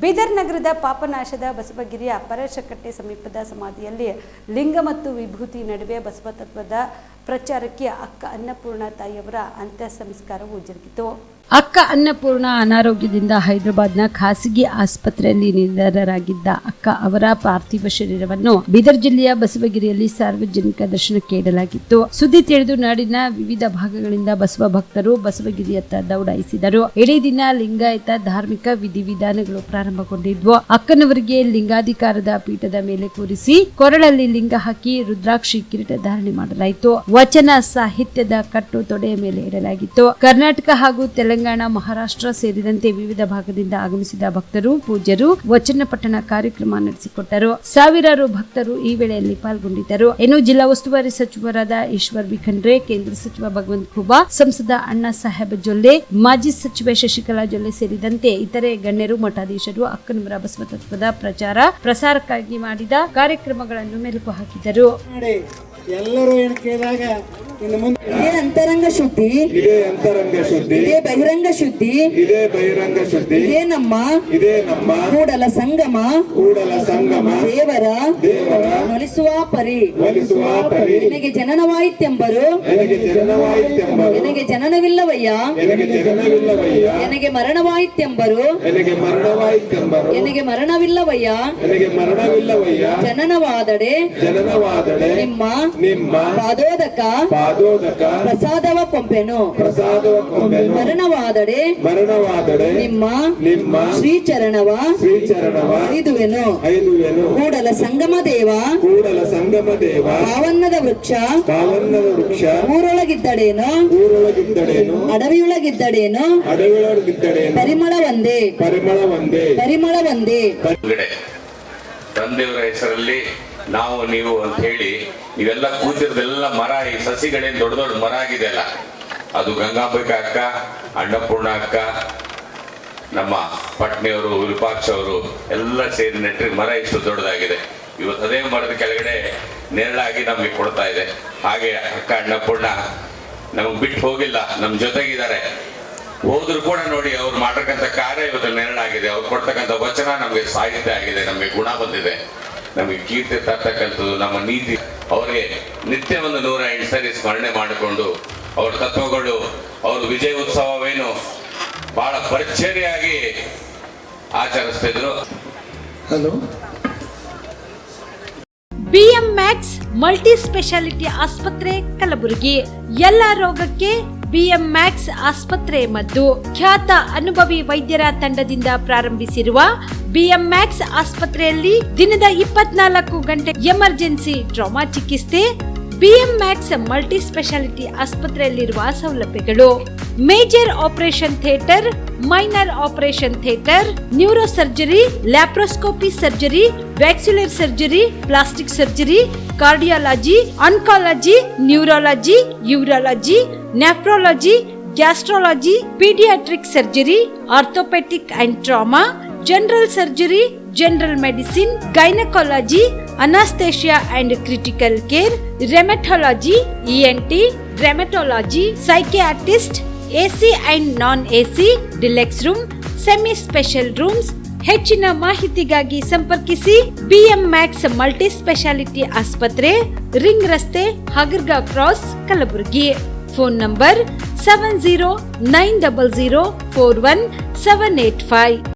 ಬೀದರ್ ನಗರದ ಪಾಪನಾಶದ ಬಸವಗಿರಿಯ ಪರಶಕಟ್ಟೆ ಸಮೀಪದ ಸಮಾಧಿಯಲ್ಲಿ ಲಿಂಗ ಮತ್ತು ವಿಭೂತಿ ನಡುವೆ ಬಸವ ತತ್ವದ ಪ್ರಚಾರಕ್ಕೆ ಅಕ್ಕ ಅನ್ನಪೂರ್ಣ ತಾಯಿಯವರ ಅಂತ್ಯ ಸಂಸ್ಕಾರವು ಜರುಗಿತು. ಅಕ್ಕ ಅನ್ನಪೂರ್ಣ ಅನಾರೋಗ್ಯದಿಂದ ಹೈದರಾಬಾದ್ನ ಖಾಸಗಿ ಆಸ್ಪತ್ರೆಯಲ್ಲಿ ನಿಧನರಾಗಿದ್ದ ಅಕ್ಕ ಅವರ ಪಾರ್ಥಿವ ಶರೀರವನ್ನು ಬೀದರ್ ಜಿಲ್ಲೆಯ ಬಸವಗಿರಿಯಲ್ಲಿ ಸಾರ್ವಜನಿಕ ದರ್ಶನಕ್ಕೆ ಇಡಲಾಗಿತ್ತು. ಸುದ್ದಿ ತಿಳಿದು ನಾಡಿನ ವಿವಿಧ ಭಾಗಗಳಿಂದ ಬಸವ ಭಕ್ತರು ಬಸವಗಿರಿಯತ್ತ ದೌಡಾಯಿಸಿದರು. ಇಡೀ ದಿನ ಲಿಂಗಾಯತ ಧಾರ್ಮಿಕ ವಿಧಿವಿಧಾನಗಳು ಪ್ರಾರಂಭಗೊಂಡಿದ್ವು. ಅಕ್ಕನವರಿಗೆ ಲಿಂಗಾಧಿಕಾರದ ಪೀಠದ ಮೇಲೆ ಕೂರಿಸಿ ಕೊರಳಲ್ಲಿ ಲಿಂಗ ಹಾಕಿ ರುದ್ರಾಕ್ಷಿ ಕಿರೀಟ ಧಾರಣೆ ಮಾಡಲಾಯಿತು. ವಚನ ಸಾಹಿತ್ಯದ ಕಟ್ಟು ತೊಡೆಯ ಮೇಲೆ ಇಡಲಾಗಿತ್ತು. ಕರ್ನಾಟಕ ಹಾಗೂ ತೆಲಂಗಾಣ, ಮಹಾರಾಷ್ಟ್ರ ಸೇರಿದಂತೆ ವಿವಿಧ ಭಾಗದಿಂದ ಆಗಮಿಸಿದ ಭಕ್ತರು, ಪೂಜ್ಯರು ವಚನ ಪಠಣ ಕಾರ್ಯಕ್ರಮ ನಡೆಸಿಕೊಟ್ಟರು. ಸಾವಿರಾರು ಭಕ್ತರು ಈ ವೇಳೆಯಲ್ಲಿ ಪಾಲ್ಗೊಂಡಿದ್ದರು. ಇನ್ನು ಜಿಲ್ಲಾ ಉಸ್ತುವಾರಿ ಸಚಿವರಾದ ಈಶ್ವರ್ ಬಿ ಖಂಡ್ರೆ, ಕೇಂದ್ರ ಸಚಿವ ಭಗವಂತ ಖೂಬಾ, ಸಂಸದ ಅಣ್ಣಾ ಸಾಹೇಬ್ ಜೊಲ್ಲೆ, ಮಾಜಿ ಸಚಿವೆ ಶಶಿಕಲಾ ಜೊಲ್ಲೆ ಸೇರಿದಂತೆ ಇತರೆ ಗಣ್ಯರು, ಮಠಾಧೀಶರು ಅಕ್ಕನವರ ಬಸವ ತತ್ವದ ಪ್ರಸಾರಕ್ಕಾಗಿ ಮಾಡಿದ ಕಾರ್ಯಕ್ರಮಗಳನ್ನು ಮೆಲುಕು ಹಾಕಿದರು. ಎಲ್ಲರೂ ಏನು ಕೇಳಿದಾಗ ಇದೇ ಅಂತರಂಗ ಶುದ್ಧಿ, ಇದೇ ಬಹಿರಂಗ ಶುದ್ಧಿ, ಇದೇ ನಮ್ಮ ಕೂಡಲ ಸಂಗಮ ದೇವರ ನಲಿಸುವ ಪರಿ. ನಿನಗೆ ಜನನವಾಯಿತೆಂಬರು ನಿನಗೆ ಜನನವಿಲ್ಲವಯ್ಯ, ನಿನಗೆ ಮರಣವಾಯಿತೆಂಬರು ನಿನಗೆ ಮರಣವಿಲ್ಲವಯ್ಯ. ಜನನವಾದಡೆ ನಿಮ್ಮ ಪಾದೋದಕ ಪ್ರಸಾದವ ಕೊಂಪೆನು, ಮರಣವಾದಡೆ ನಿಮ್ಮ ಶ್ರೀಚರಣವ ಐದುವೆನು. ಕೂಡಲ ಸಂಗಮ ದೇವ ಪಾವನ್ನದ ವೃಕ್ಷ ಊರೊಳಗಿದ್ದಡೇನು ಅಡವಿಯೊಳಗಿದ್ದಡೇನು ಪರಿಮಳ ಒಂದೇ ತಂದೆಯವರ ಹೆಸರಲ್ಲಿ ನಾವು ನೀವು ಅಂತ ಹೇಳಿ ನೀವೆಲ್ಲ ಕೂತಿರೋದೆಲ್ಲ ಮರ, ಈ ಸಸಿಗಳೇನು ದೊಡ್ಡ ದೊಡ್ಡ ಮರ ಆಗಿದೆ ಅಲ್ಲ, ಅದು ಗಂಗಾಂಬಿಕಾ ಅಕ್ಕ, ಅನ್ನಪೂರ್ಣ ಅಕ್ಕ, ನಮ್ಮ ಪಟ್ನಿಯವರು, ವಿರೂಪಾಕ್ಷ ಅವರು ಎಲ್ಲ ಸೇರಿ ನೆಟ್ಟರೆ ಮರ ಇಷ್ಟು ದೊಡ್ಡದಾಗಿದೆ. ಇವತ್ತು ಅದೇ ಮರದ ಕೆಳಗಡೆ ನೆರಳಾಗಿ ನಮಗೆ ಕೊಡ್ತಾ ಇದೆ. ಹಾಗೆ ಅಕ್ಕ ಅನ್ನಪೂರ್ಣ ನಮಗೆ ಬಿಟ್ಟು ಹೋಗಿಲ್ಲ, ನಮ್ಮ ಜೊತೆಗಿದ್ದಾರೆ. ಹೋದ್ರು ಕೂಡ ನೋಡಿ ಅವ್ರು ಮಾಡಿರ್ತಕ್ಕಂಥ ಕಾರ್ಯ ಇವತ್ತು ನೆರಳಾಗಿದೆ. ಅವ್ರು ಕೊಡ್ತಕ್ಕಂಥ ವಚನ ನಮಗೆ ಸಾಹಿತ್ಯ ಆಗಿದೆ, ನಮಗೆ ಗುಣ ಬಂದಿದೆ, ನಮಗೆ ಕೀರ್ತಿ ತರ್ತಕ್ಕಂಥದ್ದು ನಮ್ಮ ನೀತಿ. ಅವರಿಗೆ ನಿತ್ಯ ಒಂದು 108 ಸರಿ ಸ್ಮರಣೆ ಮಾಡಿಕೊಂಡು ಅವ್ರ ತತ್ವಗಳು, ಅವ್ರ ವಿಜಯ ಉತ್ಸವವೇನು ಬಹಳ ಪರಿಚರ್ಯಾಗಿ ಆಚರಿಸ್ತಿದ್ರು. Hello, BM max multi speciality ಆಸ್ಪತ್ರೆ ಕಲಬುರಗಿ. ಎಲ್ಲ ರೋಗಕ್ಕೆ ಬಿಎಂ ಮ್ಯಾಕ್ಸ್ ಆಸ್ಪತ್ರೆ ಮದ್ದು. ಖ್ಯಾತ ಅನುಭವಿ ವೈದ್ಯರ ತಂಡದಿಂದ ಪ್ರಾರಂಭಿಸಿರುವ ಬಿಎಂ ಮ್ಯಾಕ್ಸ್ ಆಸ್ಪತ್ರೆಯಲ್ಲಿ ದಿನದ 24 ಗಂಟೆ ಎಮರ್ಜೆನ್ಸಿ ಟ್ರಾಮಾ ಚಿಕಿತ್ಸೆ. ಬಿಎಂ ಮ್ಯಾಕ್ಸ್ ಮಲ್ಟಿ ಸ್ಪೆಷಾಲಿಟಿ ಆಸ್ಪತ್ರೆಯಲ್ಲಿರುವ ಸೌಲಭ್ಯಗಳು: major operation theatre, minor operation theatre, neuro surgery, laparoscopy surgery, ವ್ಯಾಕ್ಸ್ಯುಲರ್ surgery, plastic surgery, cardiology, oncology, neurology, urology, nephrology, gastrology, paediatric surgery, orthopaedic and trauma, general surgery, general medicine, gynaecology, anaesthesia and critical care, rheumatology, ENT, rheumatology, psychiatrist, AC and non AC, deluxe room, semi special rooms. ಹೆಚ್ಚಿನ ಮಾಹಿತಿಗಾಗಿ ಸಂಪರ್ಕಿಸಿ BM max multi speciality ಆಸ್ಪತ್ರೆ, ring ರಸ್ತೆ, ಹಗರ್ಗಾ cross, Kalaburagi. Phone number 7090041785.